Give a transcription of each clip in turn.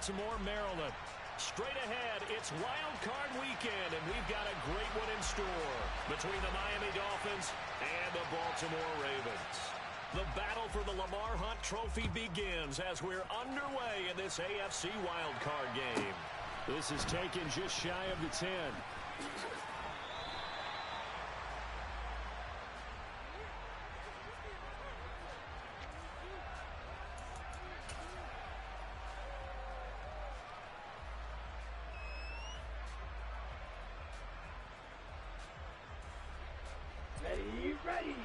Baltimore, Maryland. Straight ahead, it's Wild Card Weekend, and we've got a great one in store between the Miami Dolphins and the Baltimore Ravens. The battle for the Lamar Hunt Trophy begins as we're underway in this AFC Wild Card game. This is taken just shy of the 10. Ready.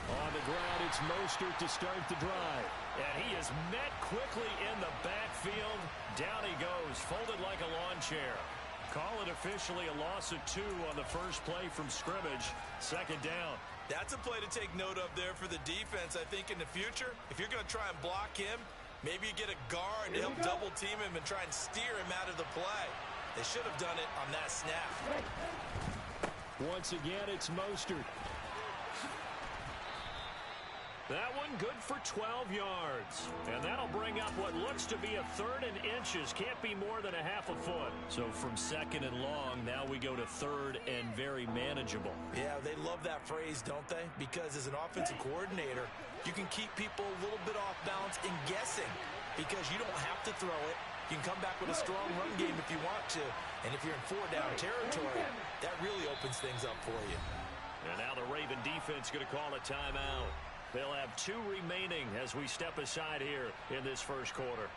On the ground, it's Mostert to start the drive. And he is met quickly in the backfield. Down he goes, folded like a lawn chair. Call it officially a loss of 2 on the first play from scrimmage. Second down. That's a play to take note of there for the defense, I think, in the future. If you're going to try and block him, maybe you get a guard to help double-team him and try and steer him out of the play. They should have done it on that snap. Once again, it's Mostert. That one good for 12 yards. And that'll bring up what looks to be a 3rd and inches. Can't be more than a half a foot. So from 2nd and long, now we go to 3rd and very manageable. Yeah, they love that phrase, don't they? Because as an offensive coordinator, you can keep people a little bit off balance and guessing because you don't have to throw it. You can come back with a strong run game if you want to. And if you're in 4-down territory, that really opens things up for you. And now the Raven defense going to call a timeout. They'll have 2 remaining as we step aside here in this first quarter.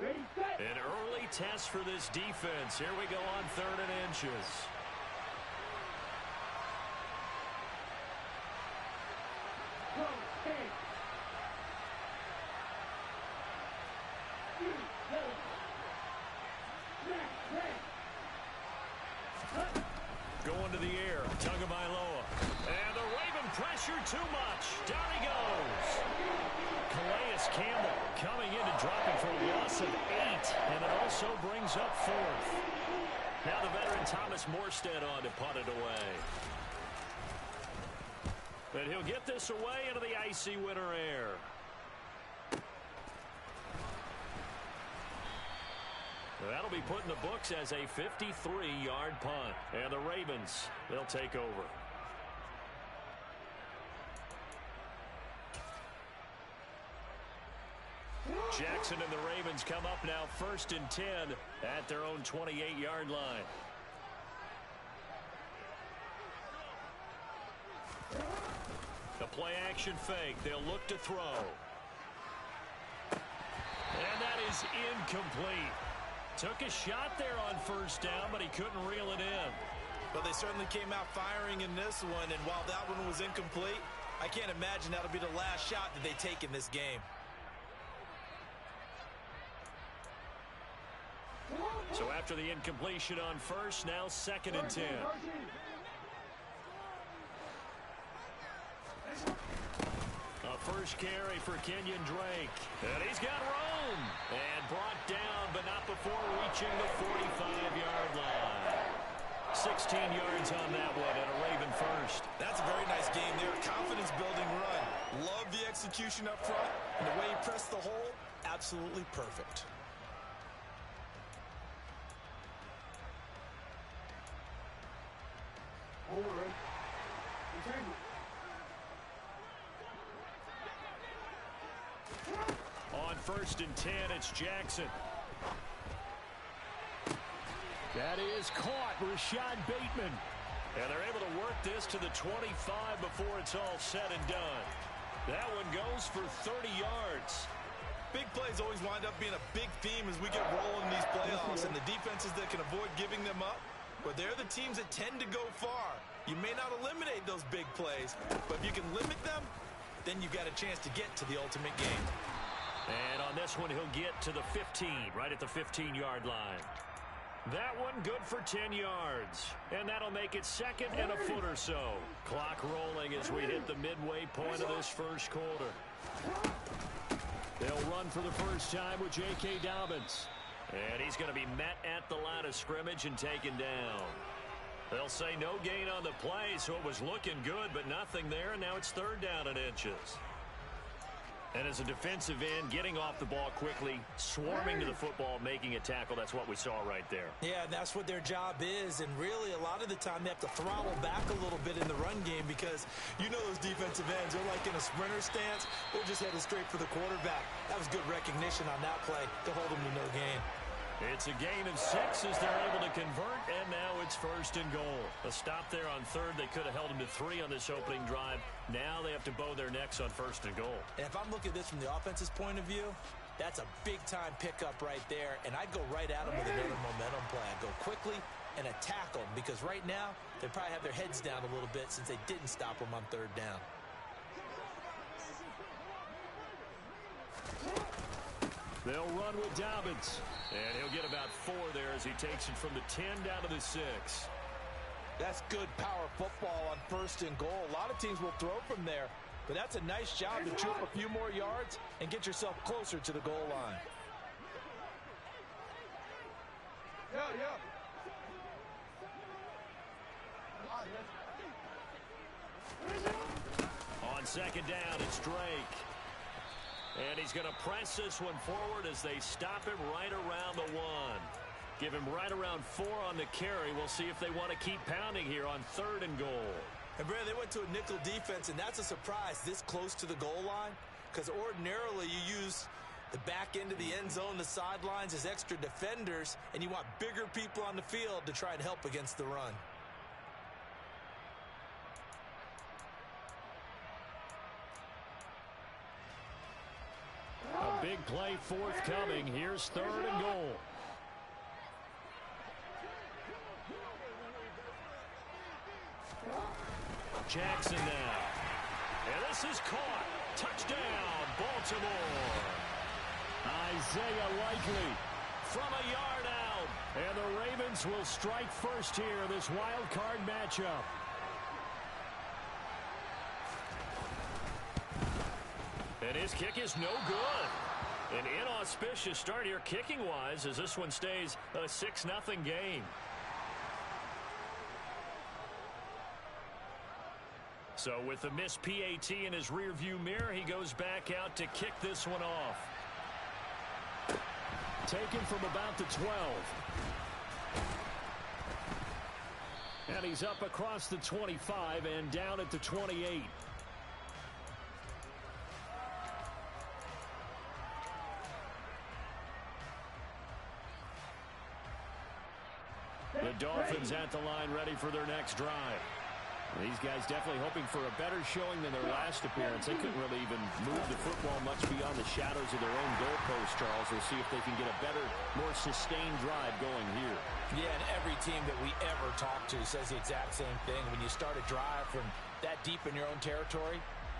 Ready, set. An early test for this defense. Here we go on 3rd and inches. Going to the air, Tagovailoa. And the Raven pressure too much. Down he goes. Calais Campbell coming in to drop it for a loss of 8. And it also brings up 4th. Now the veteran Thomas Morstead on to punt it away. But he'll get this away into the icy winter air. That'll be put in the books as a 53-yard punt. And the Ravens, they'll take over. Jackson and the Ravens come up now 1st and 10 at their own 28-yard line. The play-action fake. They'll look to throw. And that is incomplete. Took a shot there on 1st down, but he couldn't reel it in. But they certainly came out firing in this one, and while that one was incomplete, I can't imagine that'll be the last shot that they take in this game. So after the incompletion on 1st, now 2nd and 10. A first carry for Kenyon Drake. And he's got room. And brought down, but not before reaching the 45-yard line. 16 yards on that one, and a Raven first. That's a very nice game there. Confidence-building run. Love the execution up front. And the way he pressed the hole, absolutely perfect. On 1st and 10, it's Jackson. That is caught, Rashad Bateman. And they're able to work this to the 25 before it's all said and done. That one goes for 30 yards. Big plays always wind up being a big theme as we get rolling in these playoffs, and the defenses that can avoid giving them up, but they're the teams that tend to go far. You may not eliminate those big plays, but if you can limit them, then you've got a chance to get to the ultimate game. And on this one, he'll get to the 15, right at the 15-yard line. That one good for 10 yards. And that'll make it 2nd and a foot or so. Clock rolling as we hit the midway point of this first quarter. They'll run for the first time with J.K. Dobbins. And he's going to be met at the line of scrimmage and taken down. They'll say no gain on the play, so it was looking good, but nothing there, and now it's third down and inches. And as a defensive end, getting off the ball quickly, swarming to the football, making a tackle, that's what we saw right there. Yeah, that's what their job is, and really a lot of the time they have to throttle back a little bit in the run game because you know those defensive ends, they're like in a sprinter stance. They're just headed straight for the quarterback. That was good recognition on that play to hold them to no gain. It's a gain of 6 as they're able to convert, and now it's first and goal. A stop there on third. They could have held him to 3 on this opening drive. Now they have to bow their necks on first and goal. And if I'm looking at this from the offense's point of view, that's a big-time pickup right there, and I'd go right at them with another momentum play. I'd go quickly and attack them because right now they probably have their heads down a little bit since they didn't stop them on third down. They'll run with Dobbins. And he'll get about 4 there as he takes it from the 10 down to the 6. That's good power football on first and goal. A lot of teams will throw from there, but that's a nice job to troop a few more yards and get yourself closer to the goal line. On second down, it's Drake. And he's going to press this one forward as they stop him right around the 1. Give him right around 4 on the carry. We'll see if they want to keep pounding here on third and goal. And, Brad, they went to a nickel defense, and that's a surprise this close to the goal line because ordinarily you use the back end of the end zone, the sidelines as extra defenders, and you want bigger people on the field to try and help against the run. A big play forthcoming. Here's third and goal. Jackson now. And this is caught. Touchdown, Baltimore. Isaiah Likely from a yard out. And the Ravens will strike first here in this wild card matchup. And his kick is no good. An inauspicious start here kicking-wise as this one stays a 6-0 game. So with the missed PAT in his rearview mirror, he goes back out to kick this one off. Taken from about the 12. And he's up across the 25 and down at the 28. The Dolphins at the line ready for their next drive. These guys definitely hoping for a better showing than their last appearance. They couldn't really even move the football much beyond the shadows of their own goalpost, Charles. We'll see if they can get a better, more sustained drive going here. Yeah, and every team that we ever talk to says the exact same thing. When you start a drive from that deep in your own territory,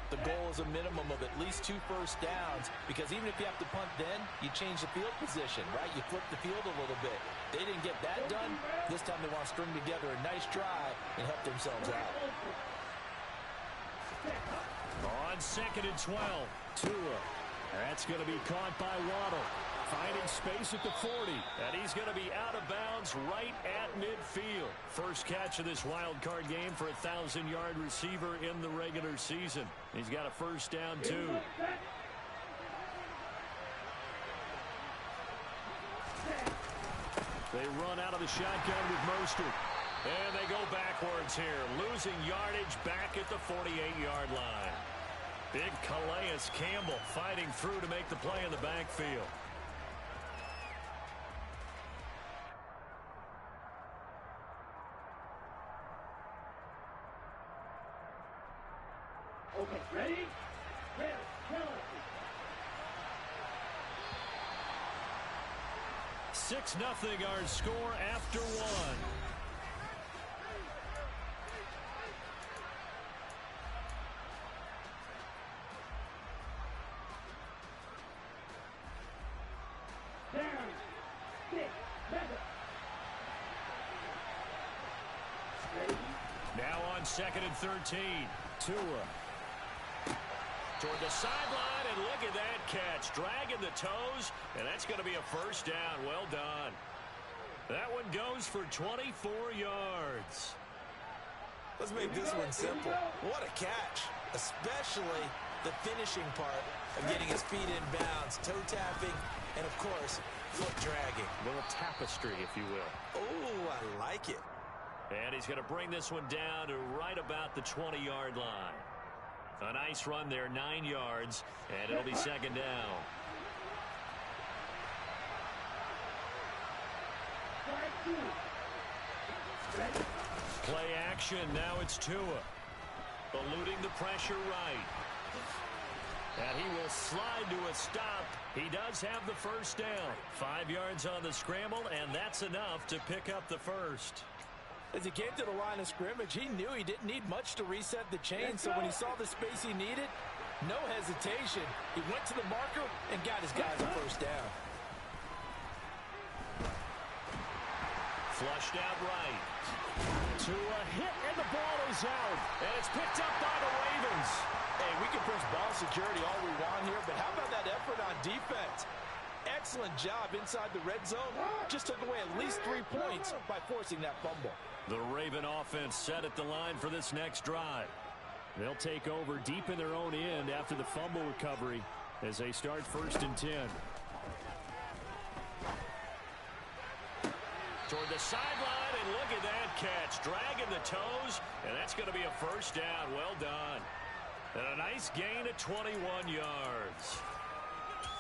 the goal is a minimum of at least 2 first downs because even if you have to punt then, you change the field position, right? You flip the field a little bit. They didn't get that done. This time they want to string together a nice drive and help themselves out. On second and 12, Tua. That's going to be caught by Waddle. Finding space at the 40. And he's going to be out of bounds right at midfield. First catch of this wild card game for a 1,000-yard receiver in the regular season. He's got a first down, too. They run out of the shotgun with Mostert. And they go backwards here, losing yardage back at the 48-yard line. Big Calais Campbell fighting through to make the play in the backfield. Okay, ready? Get it. 6-0 our score after 1. Down. 6, 7. Ready? Now on second and 13. Tua. Toward the sideline, and look at that catch. Dragging the toes, and that's going to be a first down. Well done. That one goes for 24 yards. Let's make this one simple. What a catch, especially the finishing part of getting his feet in bounds, toe tapping, and, of course, foot dragging. A little tapestry, if you will. Oh, I like it. And he's going to bring this one down to right about the 20-yard line. A nice run there, 9 yards, and it'll be second down. Play action, now it's Tua. Eluding the pressure right. And he will slide to a stop. He does have the first down. 5 yards on the scramble, and that's enough to pick up the first. As he came to the line of scrimmage, he knew he didn't need much to reset the chain, so when he saw the space he needed, no hesitation. He went to the marker and got his guys a first down. Flushed out right. To a hit, and the ball is out. And it's picked up by the Ravens. Hey, we can push ball security all we want here, but how about that effort on defense? Excellent job inside the red zone. Just took away at least 3 points by forcing that fumble. The Raven offense set at the line for this next drive. They'll take over deep in their own end after the fumble recovery as they start 1st and 10. Toward the sideline, and look at that catch. Dragging the toes, and that's going to be a first down. Well done. And a nice gain of 21 yards.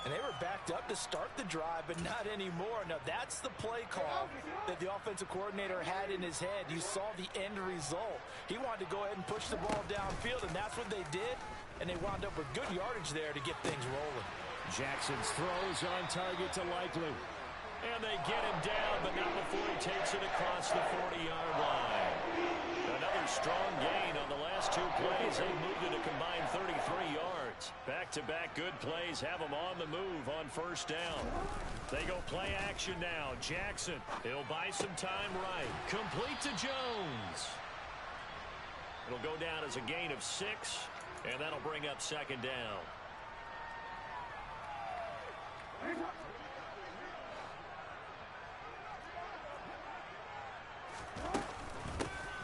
And they were backed up to start the drive, but not anymore. Now, that's the play call that the offensive coordinator had in his head. You saw the end result. He wanted to go ahead and push the ball downfield, and that's what they did. And they wound up with good yardage there to get things rolling. Jackson's throws on target to Likely. And they get him down, but not before he takes it across the 40-yard line. Another strong gain on the last 2 plays. They moved it a combined 33 yards. Back-to-back good plays have them on the move on 1st down. They go play action now. Jackson, he'll buy some time right. Complete to Jones. It'll go down as a gain of 6, and that'll bring up 2nd down.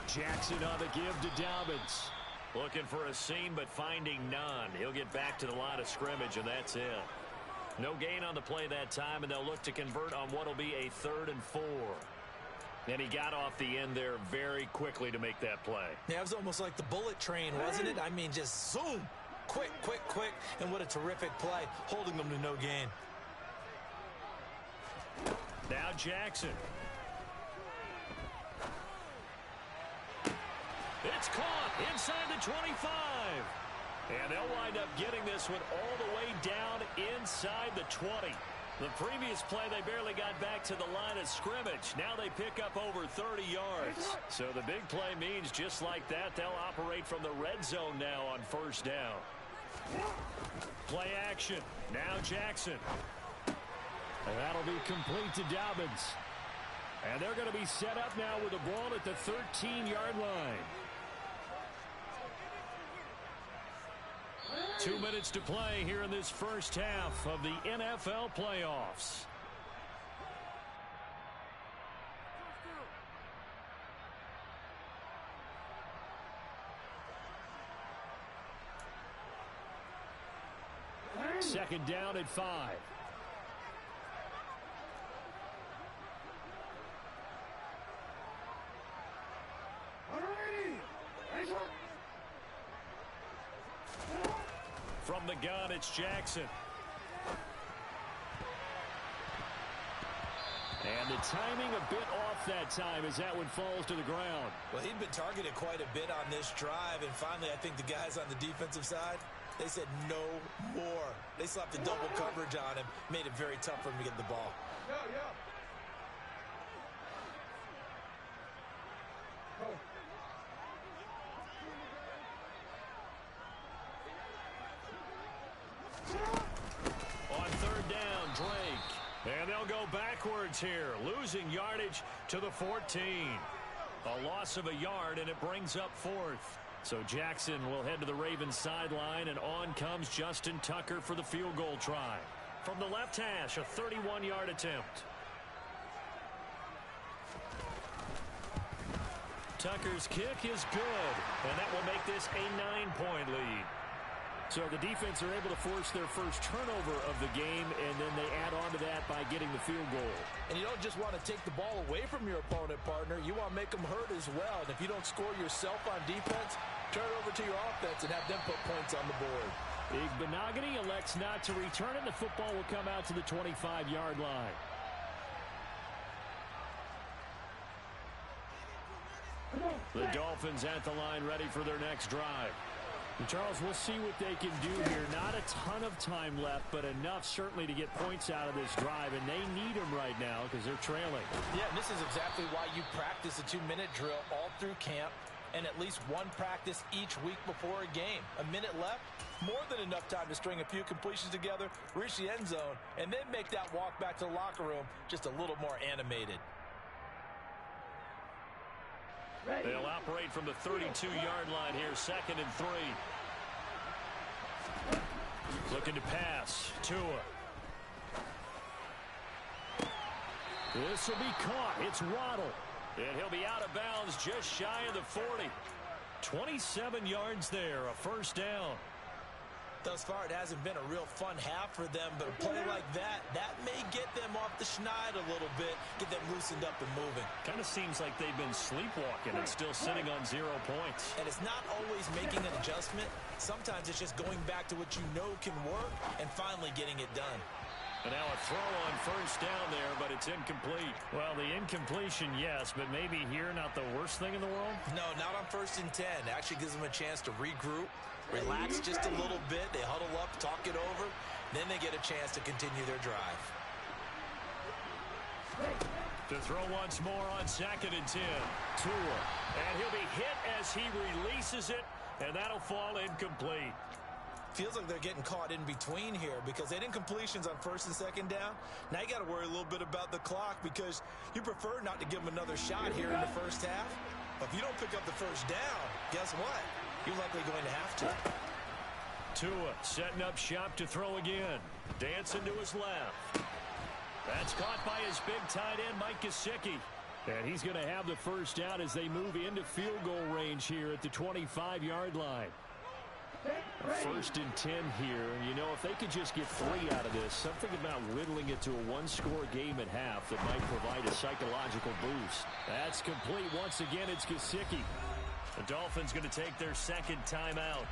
Jackson on the give to Dobbins. Looking for a seam, but finding none. He'll get back to the line of scrimmage, and that's it. No gain on the play that time, and they'll look to convert on what will be a 3rd and 4. And he got off the end there very quickly to make that play. Yeah, it was almost like the bullet train, wasn't it? I mean, just zoom. Quick, quick, quick. And what a terrific play, holding them to no gain. Now Jackson. It's caught inside the 25. And they'll wind up getting this one all the way down inside the 20. The previous play, they barely got back to the line of scrimmage. Now they pick up over 30 yards. So the big play means just like that, they'll operate from the red zone now on 1st down. Play action. Now Jackson. And that'll be complete to Dobbins. And they're going to be set up now with the ball at the 13-yard line. 2 minutes to play here in this first half of the NFL playoffs. Second down at 5. From the gun, it's Jackson. And the timing a bit off that time as that one falls to the ground. Well, he'd been targeted quite a bit on this drive, and finally I think the guys on the defensive side, they said no more. They slapped the double coverage on him, made it very tough for him to get the ball. On 3rd down, Drake. And they'll go backwards here, losing yardage to the 14. A loss of a yard, and it brings up 4th. So Jackson will head to the Ravens sideline, and on comes Justin Tucker for the field goal try. From the left hash, a 31-yard attempt. Tucker's kick is good, and that will make this a 9-point lead. So the defense are able to force their first turnover of the game, and then they add on to that by getting the field goal. And you don't just want to take the ball away from your opponent, partner. You want to make them hurt as well. And if you don't score yourself on defense, turn it over to your offense and have them put points on the board. Igbenogany elects not to return it. The football will come out to the 25-yard line. The Dolphins at the line ready for their next drive. And Charles, we'll see what they can do here. Not a ton of time left, but enough certainly to get points out of this drive, and they need them right now because they're trailing. Yeah, and this is exactly why you practice a 2-minute drill all through camp and at least one practice each week before a game. A minute left, more than enough time to string a few completions together, reach the end zone, and then make that walk back to the locker room just a little more animated. They'll operate from the 32-yard line here, 2nd and 3. Looking to pass. Tua. This will be caught. It's Waddle. And he'll be out of bounds just shy of the 40. 27 yards there, a first down. Thus far, it hasn't been a real fun half for them, but a play like that may get them off the schneid a little bit, get them loosened up and moving. Kind of seems like they've been sleepwalking and still sitting on 0 points. And it's not always making an adjustment. Sometimes it's just going back to what you know can work and finally getting it done. And now a throw on first down there, but it's incomplete. Well, the incompletion, yes, but maybe here not the worst thing in the world? No, not on 1st and 10. It actually gives them a chance to regroup, relax just a little bit. They huddle up, talk it over. Then they get a chance to continue their drive. To throw once more on 2nd and 10. Tua. And he'll be hit as he releases it, and that'll fall incomplete. Feels like they're getting caught in between here because they didn't completions on 1st and 2nd down. Now you got to worry a little bit about the clock because you prefer not to give them another shot here in the first half. But if you don't pick up the first down, guess what? You're likely going to have to. Tua setting up shop to throw again. Dancing to his left. That's caught by his big tight end, Mike Gesicki. And he's going to have the first down as they move into field goal range here at the 25-yard line. 1st and 10 here, and you know, if they could just get 3 out of this, something about whittling it to a 1-score game at half that might provide a psychological boost. That's complete. Once again, it's Gesicki. The Dolphins going to take their 2nd timeout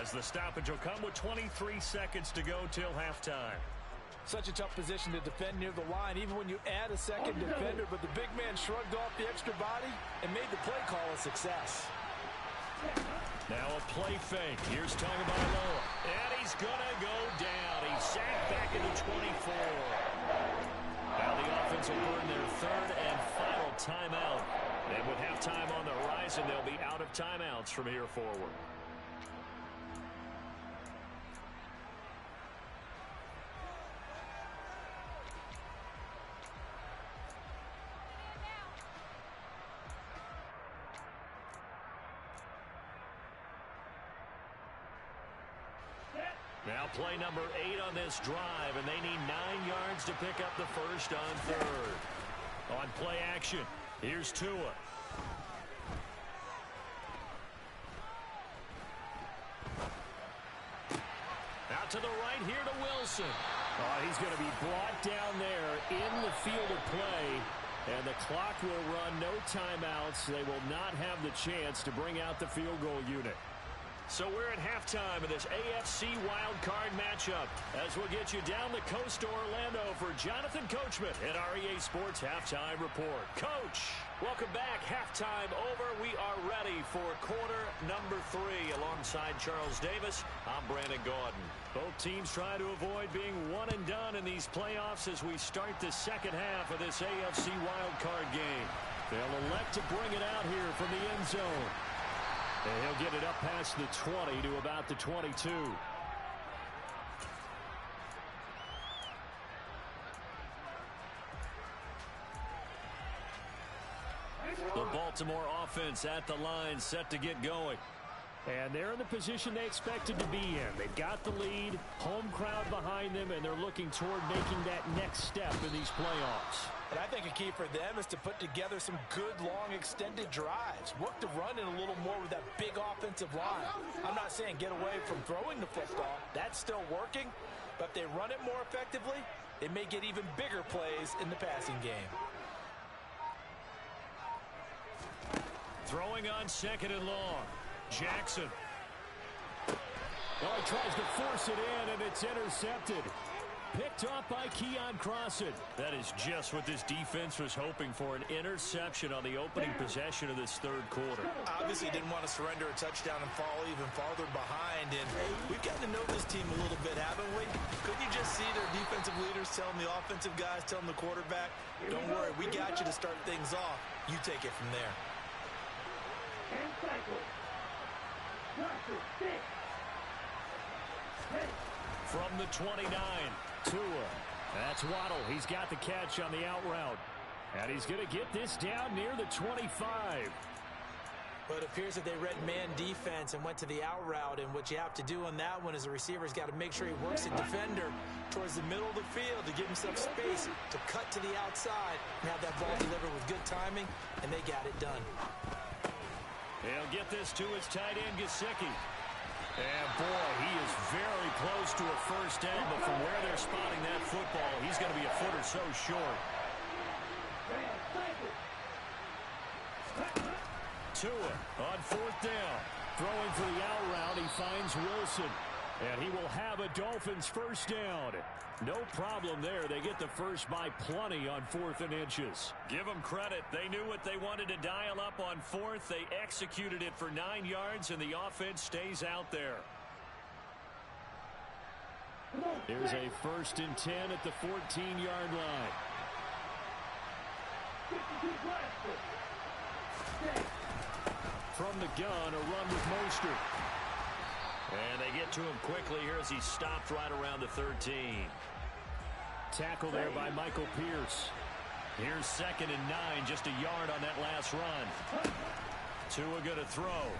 as the stoppage will come with 23 seconds to go till halftime. Such a tough position to defend near the line, even when you add a 2nd defender, but the big man shrugged off the extra body and made the play call a success. Now a play fake. Here's Tagovailoa. And he's going to go down. He's sacked back at the 24. Now the offense will burn their 3rd and final timeout. And with halftime on the horizon, they'll be out of timeouts from here forward. Now play number 8 on this drive, and they need 9 yards to pick up the first on 3rd. On play action, here's Tua. Out to the right here to Wilson. Oh, he's going to be brought down there in the field of play, and the clock will run. No timeouts. They will not have the chance to bring out the field goal unit. So we're at halftime of this AFC wildcard matchup as we'll get you down the coast to Orlando for Jonathan Coachman at REA Sports Halftime Report. Coach, welcome back. Halftime over. We are ready for quarter number 3 alongside Charles Davis. I'm Brandon Gaudin. Both teams try to avoid being one and done in these playoffs as we start the 2nd half of this AFC wildcard game. They'll elect to bring it out here from the end zone. And he'll get it up past the 20 to about the 22. The Baltimore offense at the line, set to get going. And they're in the position they expected to be in. They've got the lead, home crowd behind them, and they're looking toward making that next step in these playoffs. And I think a key for them is to put together some good, long, extended drives. Work the run in a little more with that big offensive line. I'm not saying get away from throwing the football. That's still working. But if they run it more effectively, they may get even bigger plays in the passing game. Throwing on second and long. Jackson. Oh, he tries to force it in, and it's intercepted. Picked off by Keon Crossen. That is just what this defense was hoping for, an interception on the opening possession of this third quarter. Obviously didn't want to surrender a touchdown and fall even farther behind. And we've gotten to know this team a little bit, haven't we? Couldn't you just see their defensive leaders telling the offensive guys, telling the quarterback, don't worry, we got you to start things off. You take it from there. And cycle. From the 29, Tua. That's Waddle. He's got the catch on the out route. And he's going to get this down near the 25. But it appears that they read man defense and went to the out route. And what you have to do on that one is the receiver's got to make sure he works the defender towards the middle of the field to give himself space to cut to the outside and have that ball delivered with good timing, and they got it done. He'll get this to his tight end, Gesicki. And, boy, he is very close to a first down, but from where they're spotting that football, he's going to be a foot or so short. Tua on fourth down. Throwing for the out route, he finds Wilson. And he will have a Dolphins first down. No problem there. They get the first by plenty on 4th and inches. Give them credit. They knew what they wanted to dial up on 4th. They executed it for 9 yards, and the offense stays out there. There's a 1st and 10 at the 14-yard line. From the gun, a run with Mostert. And they get to him quickly here as he's stopped right around the 13. Tackle there by Michael Pierce. Here's 2nd and 9, just a yard on that last run. Tua going to throw.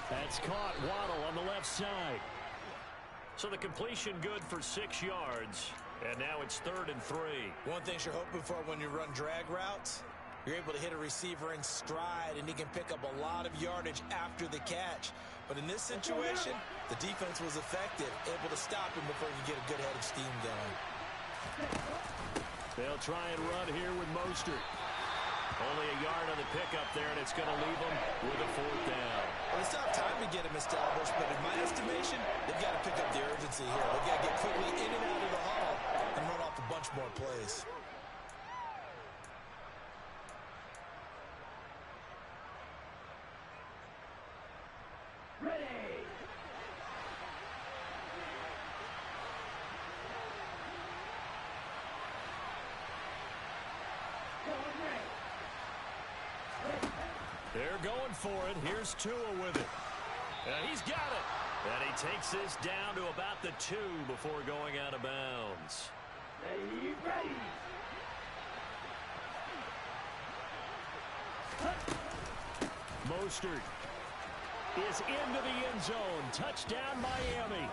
That's caught. Waddle on the left side. So the completion good for 6 yards. And now it's 3rd and 3. One thing you're hoping for when you run drag routes, you're able to hit a receiver in stride, and he can pick up a lot of yardage after the catch. But in this situation, the defense was effective, able to stop him before he could get a good head of steam going. They'll try and run here with Mostert. Only a yard on the pickup there, and it's going to leave them with a 4th down. Well, it's not time to get him established, but in my estimation, they've got to pick up the urgency here. They've got to get quickly in and out of the huddle and run off a bunch more plays. They're going for it. Here's Tua with it. And he's got it. And he takes this down to about the 2 before going out of bounds. Ready. Mostert is into the end zone. Touchdown, Miami.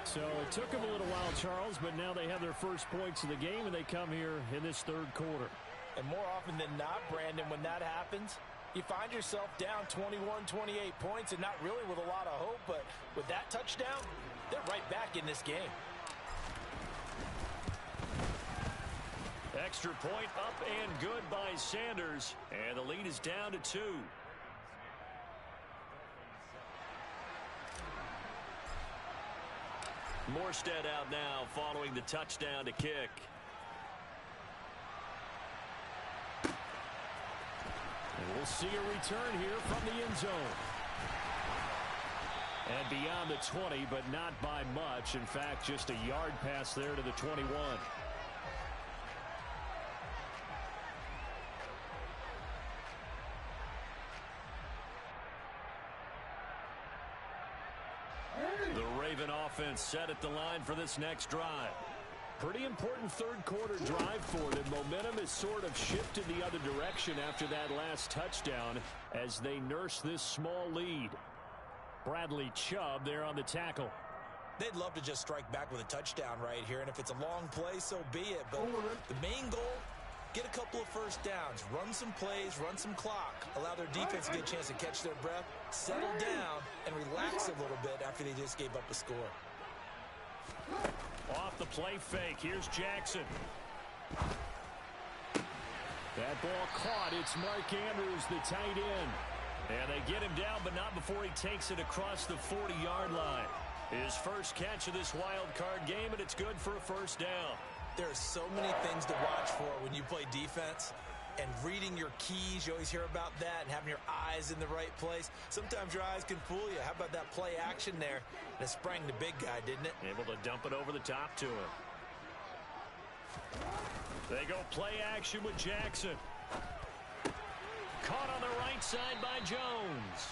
So it took them a little while, Charles, but now they have their first points of the game, and they come here in this 3rd quarter. And more often than not, Brandon, when that happens, you find yourself down 21, 28 points and not really with a lot of hope, but with that touchdown, they're right back in this game. Extra point up and good by Sanders, and the lead is down to 2. Morstead out now following the touchdown to kick. And we'll see a return here from the end zone. And beyond the 20, but not by much. In fact, just a yard pass there to the 21. The Raven offense set at the line for this next drive. Pretty important third-quarter drive for them. Momentum has sort of shifted the other direction after that last touchdown as they nurse this small lead. Bradley Chubb there on the tackle. They'd love to just strike back with a touchdown right here, and if it's a long play, so be it. But the main goal, get a couple of first downs, run some plays, run some clock, allow their defense to get a chance to catch their breath, settle down, and relax a little bit after they just gave up a score. Off the play fake, here's Jackson. That ball caught. It's Mark Andrews, the tight end. And they get him down, but not before he takes it across the 40-yard line. His first catch of this wild card game, and it's good for a first down. There are so many things to watch for when you play defense. And reading your keys, you always hear about that, and having your eyes in the right place. Sometimes your eyes can fool you. How about that play action there? That sprang the big guy, didn't it? Able to dump it over the top to him. They go play action with Jackson. Caught on the right side by Jones.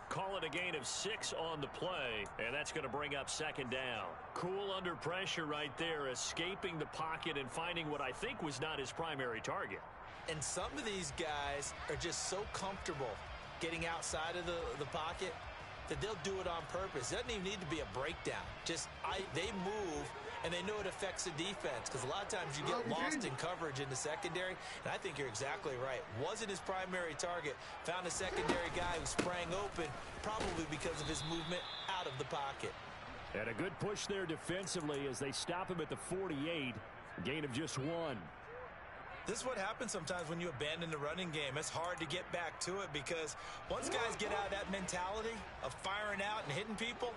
Call it a gain of 6 on the play, and that's going to bring up second down. Cool under pressure right there, escaping the pocket and finding what I think was not his primary target. And some of these guys are just so comfortable getting outside of the pocket that they'll do it on purpose. It doesn't even need to be a breakdown. They move, and they know it affects the defense, because a lot of times you get lost in coverage in the secondary, and I think you're exactly right. Wasn't his primary target. Found a secondary guy who sprang open, probably because of his movement out of the pocket. And a good push there defensively as they stop him at the 48. Gain of just 1. This is what happens sometimes when you abandon the running game. It's hard to get back to it because once guys get out of that mentality of firing out and hitting people,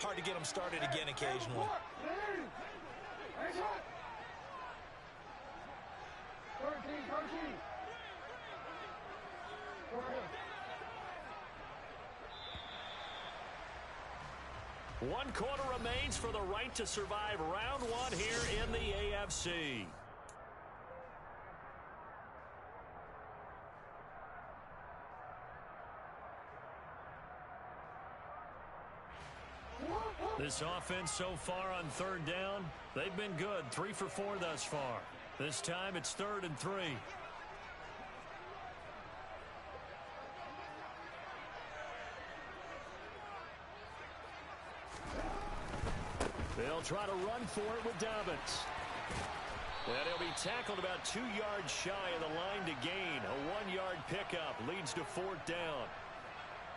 hard to get them started again occasionally. One quarter remains for the right to survive round 1 here in the AFC. This offense so far on third down, they've been good. 3 for 4 thus far. This time it's 3rd and 3. They'll try to run for it with Dobbins. And he'll be tackled about 2 yards shy of the line to gain. A 1-yard pickup leads to 4th down.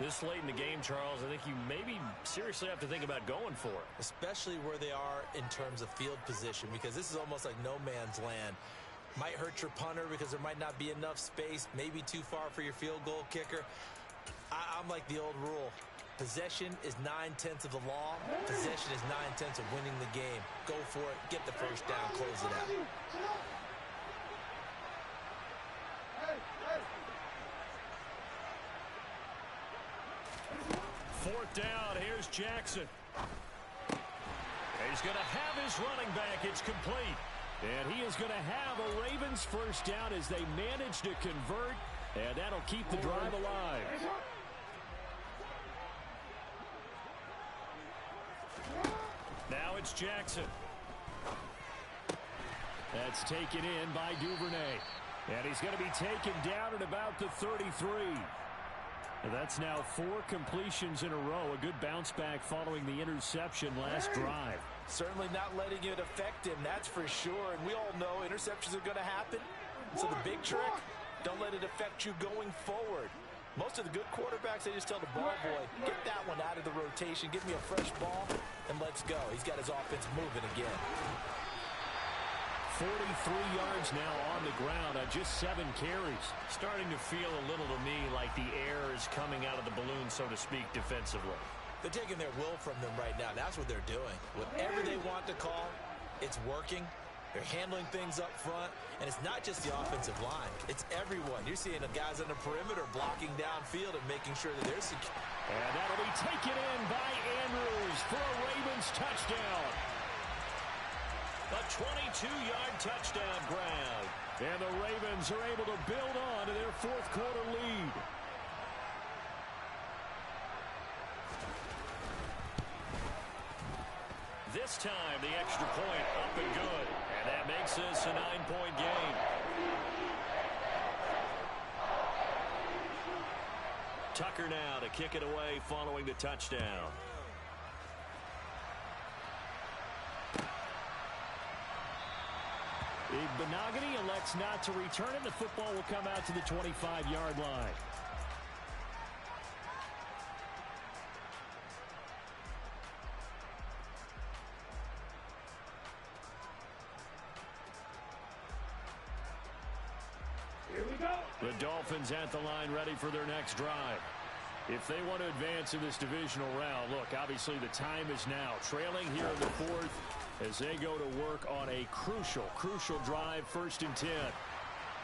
This late in the game, Charles, I think you maybe seriously have to think about going for it. Especially where they are in terms of field position, because this is almost like no man's land. Might hurt your punter because there might not be enough space, maybe too far for your field goal kicker. I'm like the old rule. Possession is 9/10 of the law. Possession is 9/10 of winning the game. Go for it. Get the first down. Close it out. Fourth down, here's Jackson. He's going to have his running back. It's complete. And he is going to have a Ravens first down as they manage to convert. And that'll keep the drive alive. Now it's Jackson. That's taken in by Duvernay. And he's going to be taken down at about the 33. And that's now 4 completions in a row. A good bounce back following the interception last drive. Certainly not letting it affect him, that's for sure. And we all know interceptions are going to happen. So the big trick, don't let it affect you going forward. Most of the good quarterbacks, they just tell the ball boy, get that one out of the rotation, give me a fresh ball, and let's go. He's got his offense moving again. 43 yards now on the ground on just 7 carries. Starting to feel a little to me like the air is coming out of the balloon, so to speak, defensively. They're taking their will from them right now. That's what they're doing. Whatever they want to call, it's working. They're handling things up front, and it's not just the offensive line. It's everyone. You're seeing the guys on the perimeter blocking downfield and making sure that they're secure. And that'll be taken in by Andrews for a Ravens touchdown. A 22-yard touchdown grab. And the Ravens are able to build on to their 4th quarter lead. This this time, the extra point up and good. And that makes this a 9-point game. Tucker now to kick it away following the touchdown. Benogany elects not to return it. The football will come out to the 25-yard line. Here we go. The Dolphins at the line ready for their next drive. If they want to advance in this divisional round, look, obviously the time is now. Trailing here in the fourth as they go to work on a crucial drive, 1st and 10.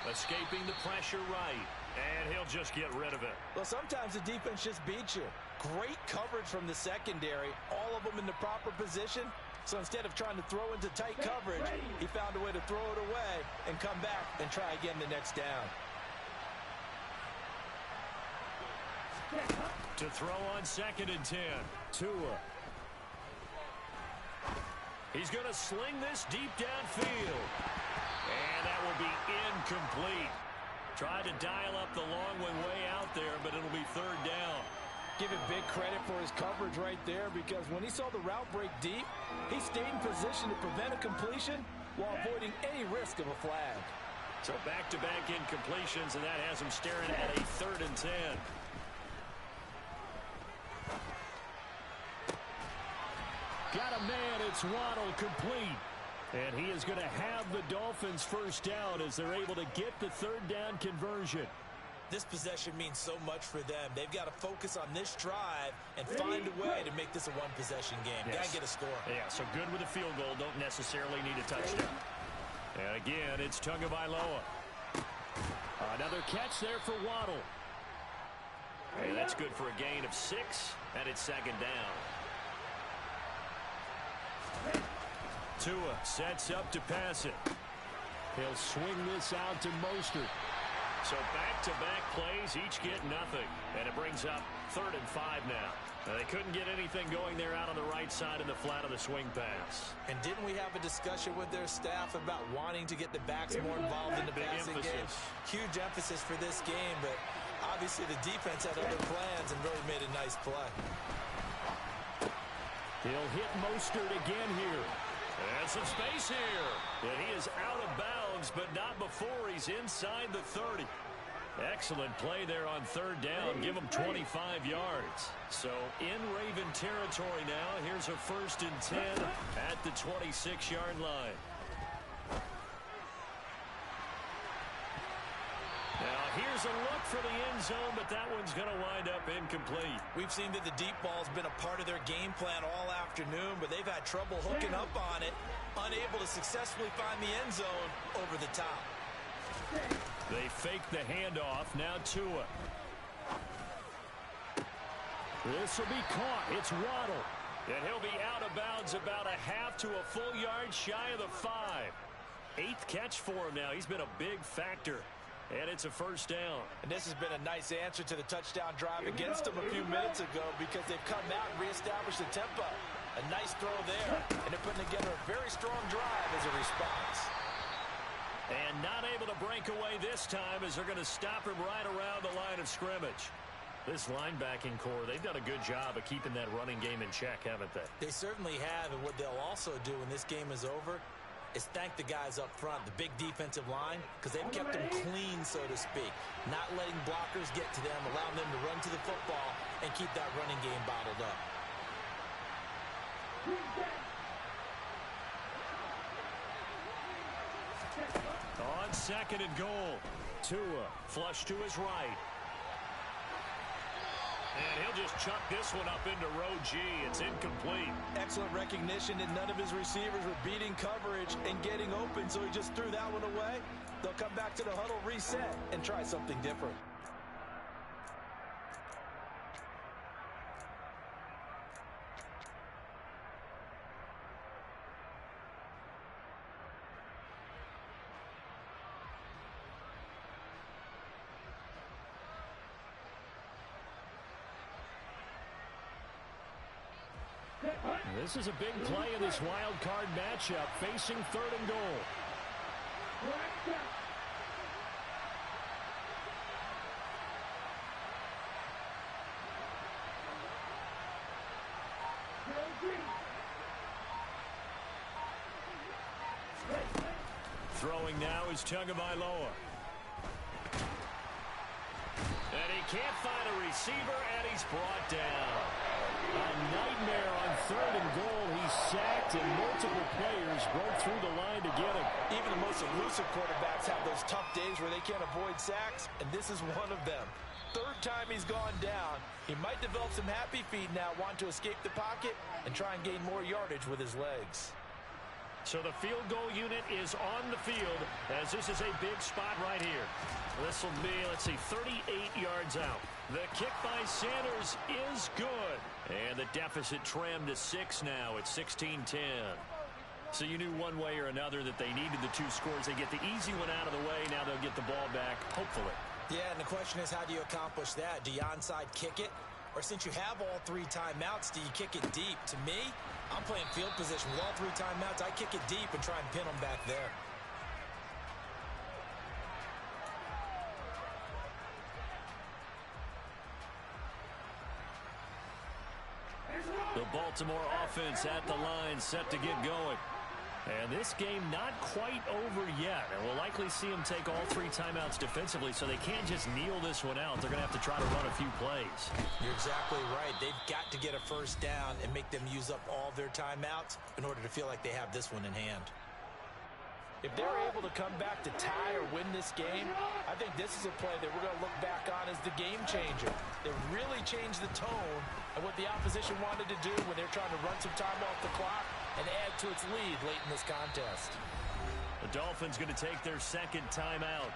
Escaping the pressure right, and he'll just get rid of it. Well, sometimes the defense just beats you. Great coverage from the secondary, all of them in the proper position. So instead of trying to throw into tight coverage, he found a way to throw it away and come back and try again the next down. To throw on 2nd and 10. Tua. He's going to sling this deep downfield. And that will be incomplete. Tried to dial up the long one way out there, but it'll be 3rd down. Give it big credit for his coverage right there, because when he saw the route break deep, he stayed in position to prevent a completion while avoiding any risk of a flag. So back-to-back incompletions, and that has him staring at a 3rd and 10. Got a man, it's Waddle, complete. And he is going to have the Dolphins 1st down as they're able to get the 3rd down conversion. This possession means so much for them. They've got to focus on this drive and find a way to make this a one-possession game. Got to get a score. Yeah, so good with a field goal. Don't necessarily need a touchdown. And again, it's Tagovailoa. Another catch there for Waddle. And that's good for a gain of 6, and it's 2nd down. Tua sets up to pass it. He'll swing this out to Mostert. So back-to-back plays, each get nothing. And it brings up 3rd and 5 now. Now, they couldn't get anything going there out on the right side in the flat of the swing pass. And didn't we have a discussion with their staff about wanting to get the backs more involved in the passing game? Huge emphasis for this game, but obviously the defense had other plans and really made a nice play. He'll hit Mostert again here. And some space here. And he is out of bounds, but not before he's inside the 30. Excellent play there on 3rd down. Give him 25 yards. So in Raven territory now. Here's a 1st and 10 at the 26-yard line. Now here's a look for the end zone, but that one's going to wind up incomplete. We've seen that the deep ball's been a part of their game plan all afternoon, but they've had trouble hooking up on it, unable to successfully find the end zone over the top. They fake the handoff. Now Tua. This will be caught. It's Waddle. And he'll be out of bounds about a half to a full yard shy of the 5. 8th catch for him now. He's been a big factor. And it's a 1st down. And this has been a nice answer to the touchdown drive against them a few minutes ago, because they've come out and reestablished the tempo. A nice throw there, and they're putting together a very strong drive as a response. And not able to break away this time as they're going to stop him right around the line of scrimmage. This linebacking core, they've done a good job of keeping that running game in check, haven't they? They certainly have, and what they'll also do when this game is over is thank the guys up front, the big defensive line, because they've kept them clean, so to speak. Not letting blockers get to them, allowing them to run to the football and keep that running game bottled up. On 2nd and goal, Tua flush to his right. And he'll just chuck this one up into row G. It's incomplete. Excellent recognition that none of his receivers were beating coverage and getting open, so he just threw that one away. They'll come back to the huddle, reset, and try something different. This is a big play in this wild card matchup, facing 3rd and goal. Throwing now is Tagovailoa. And he can't find a receiver, and he's brought down. A nightmare on 3rd and goal. He's sacked, and multiple players broke through the line to get him. Even the most elusive quarterbacks have those tough days where they can't avoid sacks, and this is one of them. 3rd time he's gone down. He might develop some happy feet now, wanting to escape the pocket and try and gain more yardage with his legs. So the field goal unit is on the field, as this is a big spot right here. This will be, let's see, 38 yards out. The kick by Sanders is good. And the deficit trimmed to 6 now at 16-10. So you knew one way or another that they needed the 2 scores. They get the easy one out of the way. Now they'll get the ball back, hopefully. Yeah, and the question is, how do you accomplish that? Do you onside kick it? Or since you have all 3 timeouts, do you kick it deep? To me, I'm playing field position. With all 3 timeouts, I kick it deep and try and pin them back there. The Baltimore offense at the line, set to get going. And this game not quite over yet. And we'll likely see them take all 3 timeouts defensively, so they can't just kneel this one out. They're going to have to try to run a few plays. You're exactly right. They've got to get a first down and make them use up all their timeouts in order to feel like they have this one in hand. If they're able to come back to tie or win this game, I think this is a play that we're going to look back on as the game changer. They really changed the tone and what the opposition wanted to do when they're trying to run some time off the clock and add to its lead late in this contest. The Dolphins going to take their 2nd timeout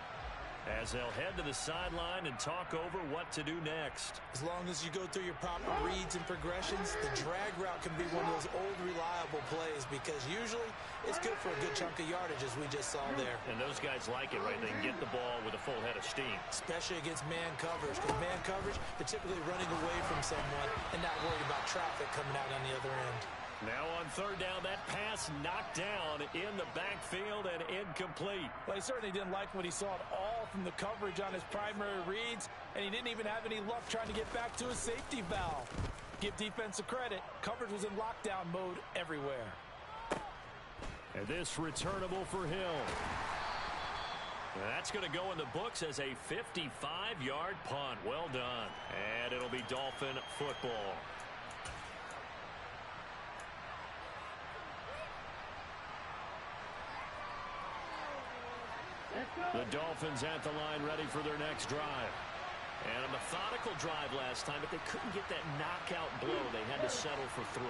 as they'll head to the sideline and talk over what to do next. As long as you go through your proper reads and progressions, the drag route can be one of those old reliable plays because usually it's good for a good chunk of yardage, as we just saw there. And those guys like it, right? They can get the ball with a full head of steam. Especially against man coverage, because man coverage, they're typically running away from someone and not worried about traffic coming out on the other end. Now on 3rd down, that pass knocked down in the backfield and incomplete. Well, he certainly didn't like what he saw at all from the coverage on his primary reads, and he didn't even have any luck trying to get back to his safety valve. Give defense a credit. Coverage was in lockdown mode everywhere. And this returnable for Hill. That's going to go in the books as a 55-yard punt. Well done. And it'll be Dolphin football. The Dolphins at the line, ready for their next drive. And a methodical drive last time, but they couldn't get that knockout blow. They had to settle for 3.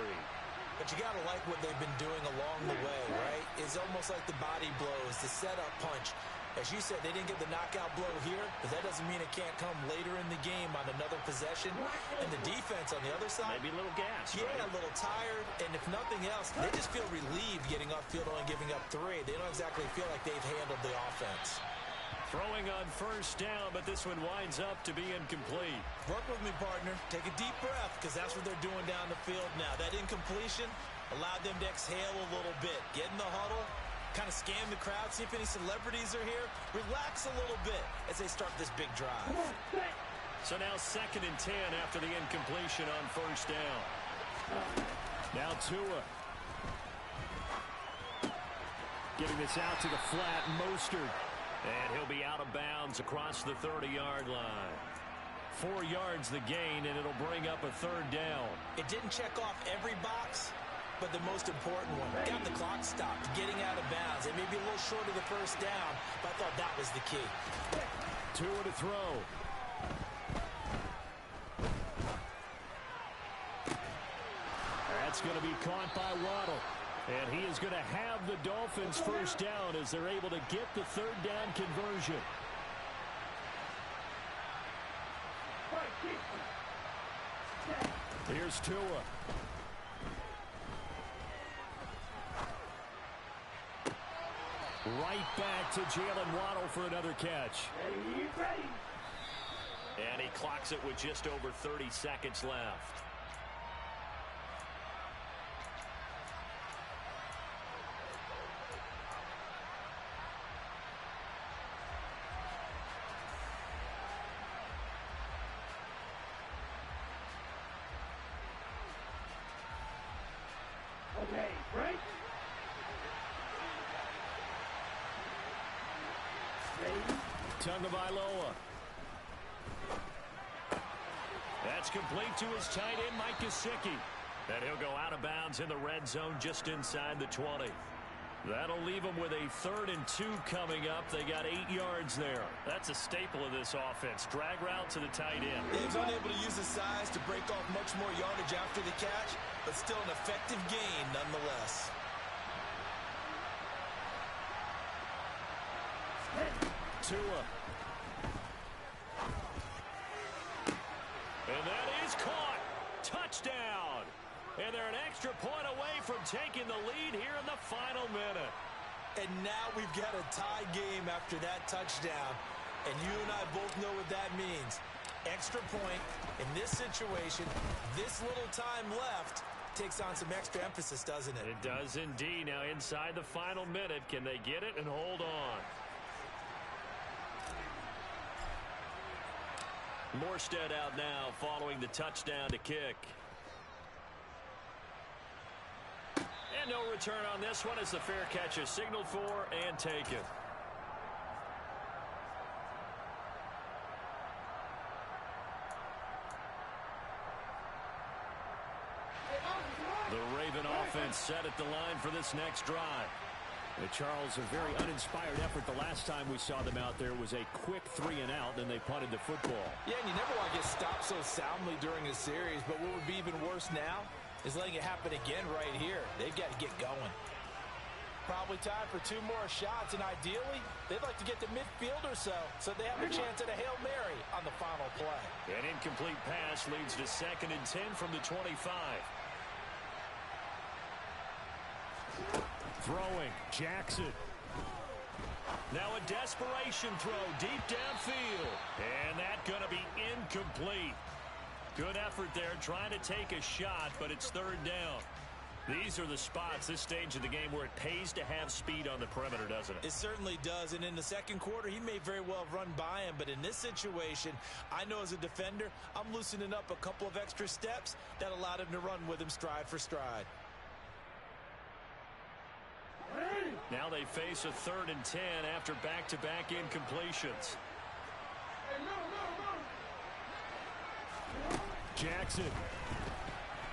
But you got to like what they've been doing along the way, right? It's almost like the body blows, the setup punch. As you said, they didn't get the knockout blow here, but that doesn't mean it can't come later in the game on another possession. And the defense on the other side, maybe a little gas. Yeah, right? A little tired. And if nothing else, they just feel relieved getting upfield and giving up 3. They don't exactly feel like they've handled the offense. Throwing on 1st down, but this one winds up to be incomplete. Work with me, partner. Take a deep breath, because that's what they're doing down the field now. That incompletion allowed them to exhale a little bit. Get in the huddle, kind of scan the crowd, see if any celebrities are here. Relax a little bit as they start this big drive. So now 2nd and 10 after the incompletion on 1st down. Now Tua. Getting this out to the flat, Mostert. And he'll be out of bounds across the 30-yard line. 4 yards the gain, and it'll bring up a 3rd down. It didn't check off every box, but the most important one. Got the clock stopped, getting out of bounds. It may be a little short of the 1st down, but I thought that was the key. Tua to throw. That's going to be caught by Waddle. And he is going to have the Dolphins' 1st down as they're able to get the 3rd down conversion. Here's Tua. Right back to Jalen Waddle for another catch. And he clocks it with just over 30 seconds left. Tagovailoa. That's complete to his tight end, Mike Gesicki. And he'll go out of bounds in the red zone just inside the 20. That'll leave them with a 3rd and 2 coming up. They got 8 yards there. That's a staple of this offense. Drag route to the tight end. He's unable to use his size to break off much more yardage after the catch, but still an effective gain nonetheless. Tua. And that is caught. Touchdown. And they're an extra point away from taking the lead here in the final minute. And now we've got a tie game after that touchdown. And you and I both know what that means. Extra point in this situation, this little time left, takes on some extra emphasis, doesn't it? It does indeed. Now inside the final minute, can they get it and hold on? Morstead out now following the touchdown to kick. And no return on this one as the fair catch is signaled for and taken. The Raven offense set at the line for this next drive. Charles, a very uninspired effort the last time we saw them out there was a quick 3-and-out, then they punted the football. Yeah, and you never want to get stopped so soundly during a series, but what would be even worse now is letting it happen again right here. They've got to get going. Probably time for 2 more shots, and ideally, they'd like to get to midfield or so they have a chance at a Hail Mary on the final play. An incomplete pass leads to 2nd and 10 from the 25. Throwing, Jackson. Now a desperation throw deep downfield. And that's going to be incomplete. Good effort there trying to take a shot, but it's 3rd down. These are the spots, this stage of the game, where it pays to have speed on the perimeter, doesn't it? It certainly does, and in the second quarter, he may very well have run by him, but in this situation, I know as a defender, I'm loosening up a couple of extra steps that allowed him to run with him stride for stride. Now they face a 3rd and 10 after back-to-back incompletions. Jackson.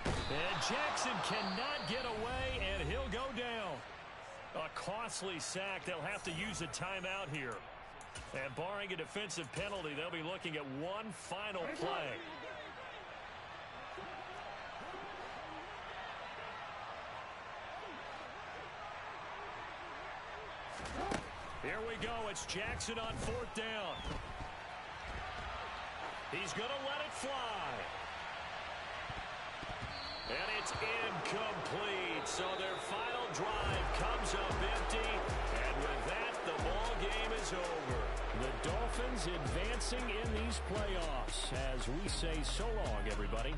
And Jackson cannot get away, and he'll go down. A costly sack. They'll have to use a timeout here. And barring a defensive penalty, they'll be looking at one final play. Here we go. It's Jackson on 4th down. He's going to let it fly. And it's incomplete. So their final drive comes up empty. And with that, the ball game is over. The Dolphins advancing in these playoffs as we say so long, everybody.